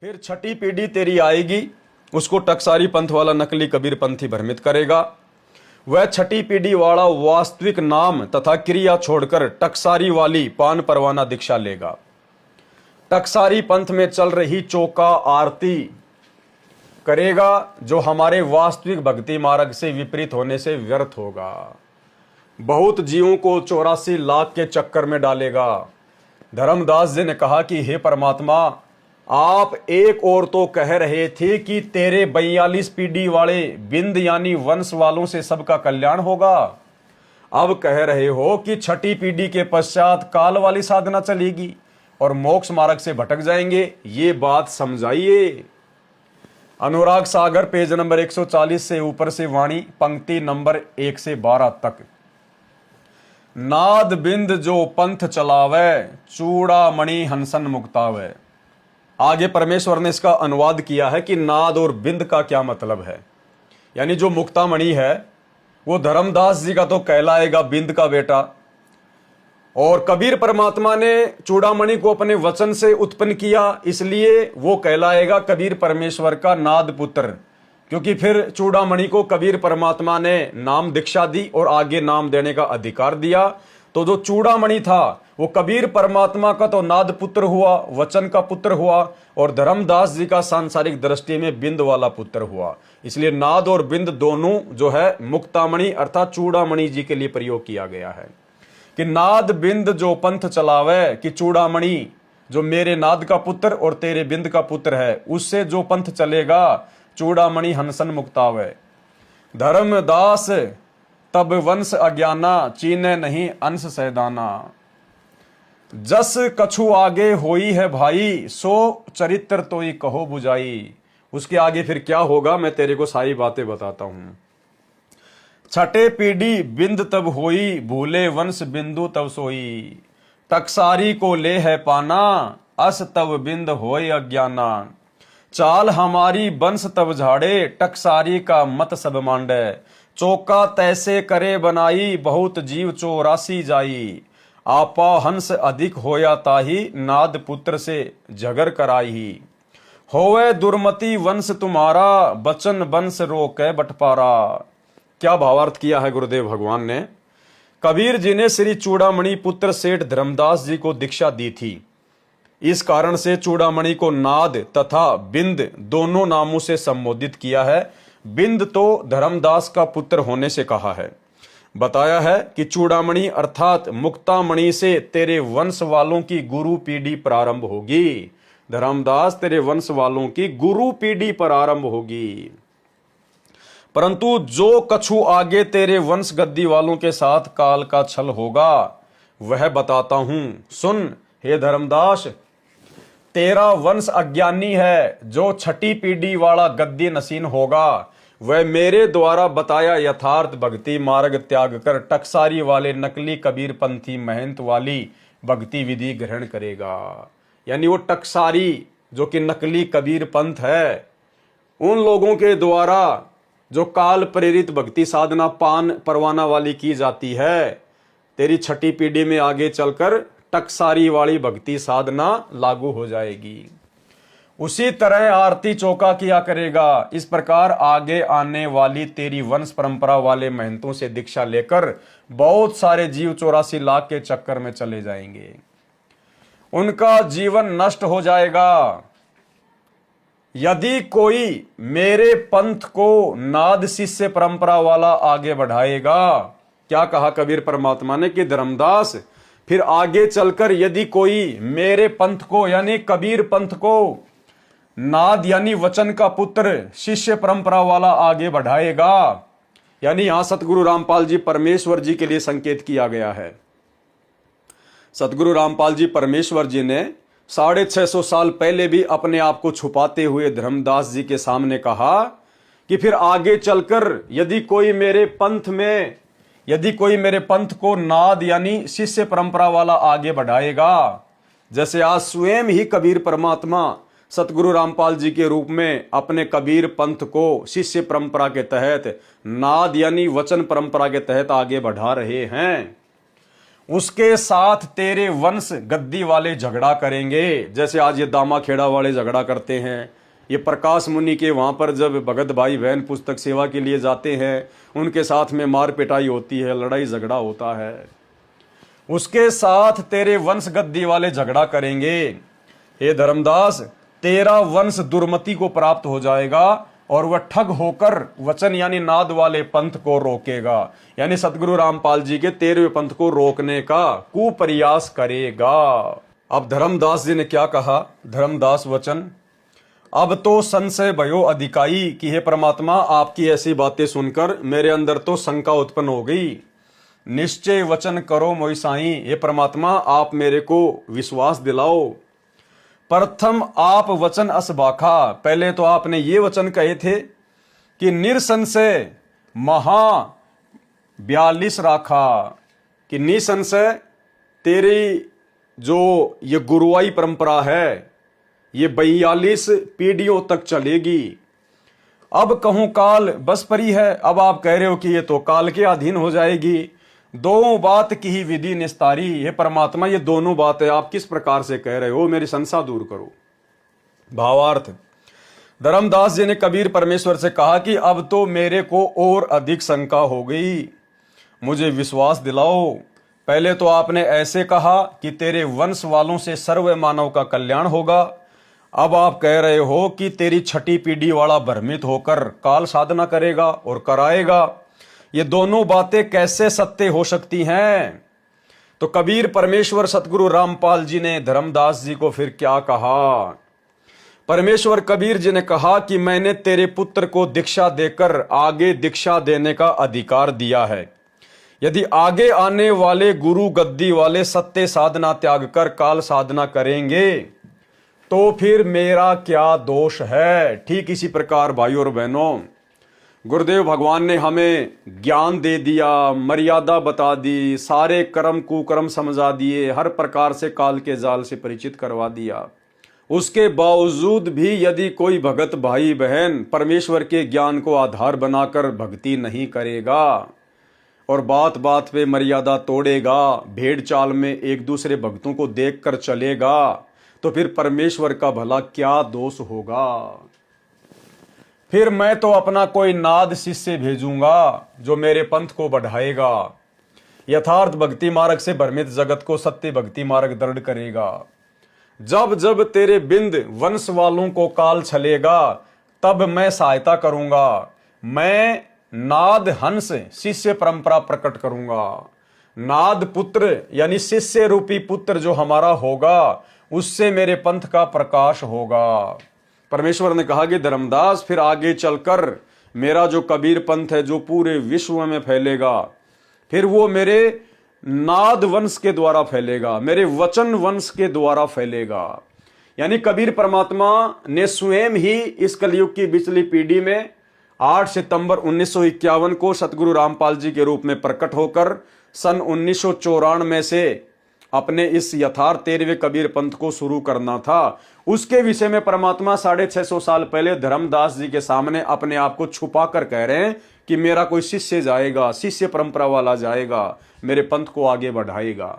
फिर छठी पीढ़ी तेरी आएगी, उसको टकसारी पंथ वाला नकली कबीर पंथी भ्रमित करेगा। वह छठी पीढ़ी वाला वास्तविक नाम तथा क्रिया छोड़कर टकसारी वाली पान परवाना दीक्षा लेगा। टकसारी पंथ में चल रही चौका आरती करेगा, जो हमारे वास्तविक भक्ति मार्ग से विपरीत होने से व्यर्थ होगा। बहुत जीवों को 84 लाख के चक्कर में डालेगा। धर्मदास जी ने कहा कि हे परमात्मा, आप एक और तो कह रहे थे कि तेरे 42 पीढ़ी वाले बिंद यानी वंश वालों से सबका कल्याण होगा। अब कह रहे हो कि छठी पीढ़ी के पश्चात काल वाली साधना चलेगी और मोक्ष मार्ग से भटक जाएंगे। ये बात समझाइए। अनुराग सागर पेज नंबर 140 से ऊपर से वाणी पंक्ति नंबर 1 से 12 तक। नाद बिंद जो पंथ चलावे, चूड़ामणि हंसन मुक्तावे। आगे परमेश्वर ने इसका अनुवाद किया है कि नाद और बिंद का क्या मतलब है। यानी जो मुक्तामणि है वो धर्मदास जी का तो कहलाएगा बिंद का बेटा, और कबीर परमात्मा ने चूड़ामणि को अपने वचन से उत्पन्न किया, इसलिए वो कहलाएगा कबीर परमेश्वर का नाद पुत्र। क्योंकि फिर चूड़ामणि को कबीर परमात्मा ने नाम दीक्षा दी और आगे नाम देने का अधिकार दिया। तो जो चूड़ामणि था वो कबीर परमात्मा का तो नाद पुत्र हुआ, वचन का पुत्र हुआ, और धर्मदास जी का सांसारिक दृष्टि में बिंद वाला पुत्र हुआ। इसलिए नाद और बिंद दोनों जो है मुक्तामणि अर्थात चूड़ामणि जी के लिए प्रयोग किया गया है कि नाद बिंद जो पंथ चलावे, कि चूड़ामणि जो मेरे नाद का पुत्र और तेरे बिंद का पुत्र है, उससे जो पंथ चलेगा चूड़ामणि हंसन मुक्तावे। धर्मदास तब वंश अज्ञाना, चीने नहीं अंश सैदाना। जस कछु आगे होई है भाई, सो चरित्र तो ही कहो बुझाई। उसके आगे फिर क्या होगा मैं तेरे को सारी बातें बताता हूं। छठे पीढ़ी बिंद तब होई, भूले वंश बिंदु तब सोई। टकसारी को ले है पाना, अस तब बिंद होय अज्ञाना। चाल हमारी बंश तब झाड़े, टकसारी का मत सब मांडे। चौका तैसे करे बनाई, बहुत जीव 84 जाई। आपा हंस अधिक होया ताही, नाद पुत्र से झगर कराई। होवे दुर्मति वंश तुम्हारा, बचन वंश रोके बटपारा। क्या भावार्थ किया है गुरुदेव भगवान ने। कबीर जी ने श्री चूड़ामणि पुत्र सेठ धर्मदास जी को दीक्षा दी थी। इस कारण से चूड़ामणि को नाद तथा बिंद दोनों नामों से संबोधित किया है। बिंद तो धर्मदास का पुत्र होने से कहा है। बताया है कि चूड़ामणि अर्थात मुक्तामणि से तेरे वंश वालों की गुरु पीढ़ी प्रारंभ होगी। धर्मदास तेरे वंश वालों की गुरु पीढ़ी प्रारंभ होगी। परंतु जो कछु आगे तेरे वंश गद्दी वालों के साथ काल का छल होगा वह बताता हूं, सुन हे धर्मदास। तेरा वंश अज्ञानी है। जो छठी पीढ़ी वाला गद्दी नसीन होगा वह मेरे द्वारा बताया यथार्थ भक्ति मार्ग त्याग कर टकसारी वाले नकली कबीर पंथी महंत वाली भक्ति विधि ग्रहण करेगा। यानी वो टकसारी जो कि नकली कबीर पंथ है, उन लोगों के द्वारा जो काल प्रेरित भक्ति साधना पान परवाना वाली की जाती है, तेरी छठी पीढ़ी में आगे चलकर टकसारी वाली भक्ति साधना लागू हो जाएगी। उसी तरह आरती चौका किया करेगा। इस प्रकार आगे आने वाली तेरी वंश परंपरा वाले महंतों से दीक्षा लेकर बहुत सारे जीव 84 लाख के चक्कर में चले जाएंगे। उनका जीवन नष्ट हो जाएगा। यदि कोई मेरे पंथ को नाद शिष्य परंपरा वाला आगे बढ़ाएगा, क्या कहा कबीर परमात्मा ने कि धर्मदास फिर आगे चलकर यदि कोई मेरे पंथ को यानी कबीर पंथ को नाद यानी वचन का पुत्र शिष्य परंपरा वाला आगे बढ़ाएगा, यानी यहां सतगुरु रामपाल जी परमेश्वर जी के लिए संकेत किया गया है। सतगुरु रामपाल जी परमेश्वर जी ने 650 साल पहले भी अपने आप को छुपाते हुए धर्मदास जी के सामने कहा कि फिर आगे चलकर यदि कोई मेरे पंथ को नाद यानी शिष्य परंपरा वाला आगे बढ़ाएगा, जैसे आज स्वयं ही कबीर परमात्मा सतगुरु रामपाल जी के रूप में अपने कबीर पंथ को शिष्य परंपरा के तहत नाद यानी वचन परंपरा के तहत आगे बढ़ा रहे हैं, उसके साथ तेरे वंश गद्दी वाले झगड़ा करेंगे। जैसे आज ये दामा खेड़ा वाले झगड़ा करते हैं, ये प्रकाश मुनि के वहां पर जब भगत भाई बहन पुस्तक सेवा के लिए जाते हैं, उनके साथ में मार पिटाई होती है, लड़ाई झगड़ा होता है। उसके साथ तेरे वंश गद्दी वाले झगड़ा करेंगे। हे धर्मदास, तेरा वंश दुर्मति को प्राप्त हो जाएगा और वह ठग होकर वचन यानी नाद वाले पंथ को रोकेगा, यानी सतगुरु रामपाल जी के 13वें पंथ को रोकने का कुप्रयास करेगा। अब धर्मदास जी ने क्या कहा? धर्मदास वचन, अब तो संशय भयो अधिकाई कि हे परमात्मा, आपकी ऐसी बातें सुनकर मेरे अंदर तो शंका उत्पन्न हो गई। निश्चय वचन करो मोहि साईं, हे परमात्मा आप मेरे को विश्वास दिलाओ। प्रथम आप वचन असबाखा, पहले तो आपने ये वचन कहे थे कि निसंशय महा 42 राखा, कि निसंशय तेरी जो ये गुरुवाई परंपरा है ये 42 पीढ़ियों तक चलेगी। अब कहूं काल बस परी है, अब आप कह रहे हो कि ये तो काल के अधीन हो जाएगी। दो बात की ही विधि निस्तारी, हे परमात्मा ये दोनों बातें आप किस प्रकार से कह रहे हो, मेरी संशय दूर करो। भावार्थ, धर्मदास जी ने कबीर परमेश्वर से कहा कि अब तो मेरे को और अधिक शंका हो गई, मुझे विश्वास दिलाओ। पहले तो आपने ऐसे कहा कि तेरे वंश वालों से सर्व मानव का कल्याण होगा, अब आप कह रहे हो कि तेरी छठी पीढ़ी वाला भ्रमित होकर काल साधना करेगा और कराएगा। ये दोनों बातें कैसे सत्य हो सकती हैं? तो कबीर परमेश्वर सतगुरु रामपाल जी ने धर्मदास जी को फिर क्या कहा? परमेश्वर कबीर जी ने कहा कि मैंने तेरे पुत्र को दीक्षा देकर आगे दीक्षा देने का अधिकार दिया है। यदि आगे आने वाले गुरु गद्दी वाले सत्य साधना त्याग कर काल साधना करेंगे तो फिर मेरा क्या दोष है? ठीक इसी प्रकार भाइयों और बहनों, गुरुदेव भगवान ने हमें ज्ञान दे दिया, मर्यादा बता दी, सारे कर्म कुकर्म समझा दिए, हर प्रकार से काल के जाल से परिचित करवा दिया। उसके बावजूद भी यदि कोई भगत भाई बहन परमेश्वर के ज्ञान को आधार बनाकर भक्ति नहीं करेगा और बात बात पे मर्यादा तोड़ेगा, भेड़ चाल में एक दूसरे भक्तों को देखकर चलेगा, तो फिर परमेश्वर का भला क्या दोष होगा? फिर मैं तो अपना कोई नाद शिष्य भेजूंगा जो मेरे पंथ को बढ़ाएगा, यथार्थ भक्ति मार्ग से भ्रमित जगत को सत्य भक्ति मार्ग दृढ़ करेगा। जब जब तेरे बिंद वंश वालों को काल छलेगा तब मैं सहायता करूंगा, मैं नाद हंस शिष्य परंपरा प्रकट करूंगा। नाद पुत्र यानी शिष्य रूपी पुत्र जो हमारा होगा उससे मेरे पंथ का प्रकाश होगा। परमेश्वर ने कहा कि धर्मदास फिर आगे चलकर मेरा जो कबीर पंथ है जो पूरे विश्व में फैलेगा, फिर वो मेरे नाद वंश के द्वारा फैलेगा, मेरे वचन वंश के द्वारा फैलेगा। यानी कबीर परमात्मा ने स्वयं ही इस कलयुग की पिछली पीढ़ी में 8 सितंबर 1951 को सतगुरु रामपाल जी के रूप में प्रकट होकर सन 1994 से अपने इस यथार्थ 13वें कबीर पंथ को शुरू करना था। उसके विषय में परमात्मा 650 साल पहले धर्मदास जी के सामने अपने आप को छुपा कर कह रहे हैं कि मेरा कोई शिष्य जाएगा, शिष्य परंपरा वाला जाएगा, मेरे पंथ को आगे बढ़ाएगा।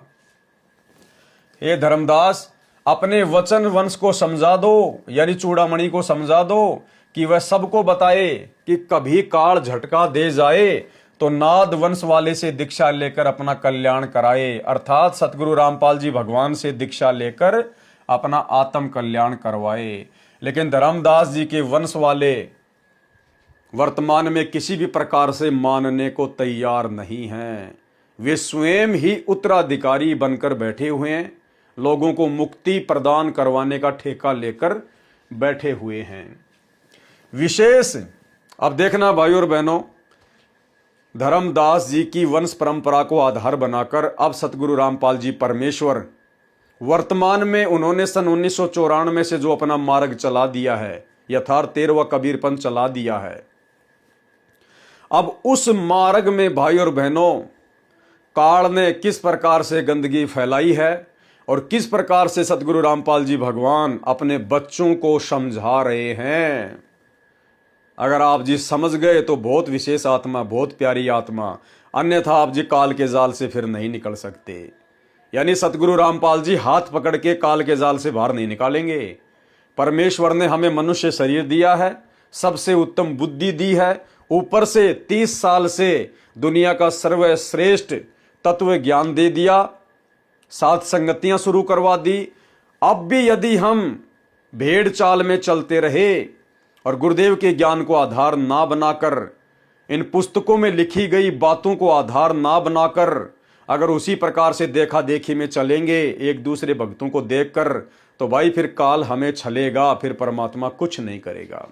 हे धर्मदास, अपने वचन वंश को समझा दो, यानी चूड़ामणि को समझा दो कि वह सबको बताए कि कभी काल झटका दे जाए तो नाद वंश वाले से दीक्षा लेकर अपना कल्याण कराए, अर्थात सतगुरु रामपाल जी भगवान से दीक्षा लेकर अपना आत्म कल्याण करवाए। लेकिन धर्मदास जी के वंश वाले वर्तमान में किसी भी प्रकार से मानने को तैयार नहीं हैं। वे स्वयं ही उत्तराधिकारी बनकर बैठे हुए हैं, लोगों को मुक्ति प्रदान करवाने का ठेका लेकर बैठे हुए हैं। विशेष अब देखना भाइयों और बहनों, धर्मदास जी की वंश परंपरा को आधार बनाकर अब सतगुरु रामपाल जी परमेश्वर वर्तमान में उन्होंने सन 1994 से जो अपना मार्ग चला दिया है, यथार्थ 13वां कबीर पंथ चला दिया है, अब उस मार्ग में भाई और बहनों काल ने किस प्रकार से गंदगी फैलाई है और किस प्रकार से सतगुरु रामपाल जी भगवान अपने बच्चों को समझा रहे हैं। अगर आप जी समझ गए तो बहुत विशेष आत्मा, बहुत प्यारी आत्मा, अन्यथा आप जी काल के जाल से फिर नहीं निकल सकते। यानी सतगुरु रामपाल जी हाथ पकड़ के काल के जाल से बाहर नहीं निकालेंगे। परमेश्वर ने हमें मनुष्य शरीर दिया है, सबसे उत्तम बुद्धि दी है, ऊपर से 30 साल से दुनिया का सर्वश्रेष्ठ तत्व ज्ञान दे दिया, साथ संगतियां शुरू करवा दी। अब भी यदि हम भेड़ चाल में चलते रहे और गुरुदेव के ज्ञान को आधार ना बनाकर, इन पुस्तकों में लिखी गई बातों को आधार ना बनाकर अगर उसी प्रकार से देखा देखी में चलेंगे एक दूसरे भक्तों को देखकर, तो भाई फिर काल हमें छलेगा, फिर परमात्मा कुछ नहीं करेगा।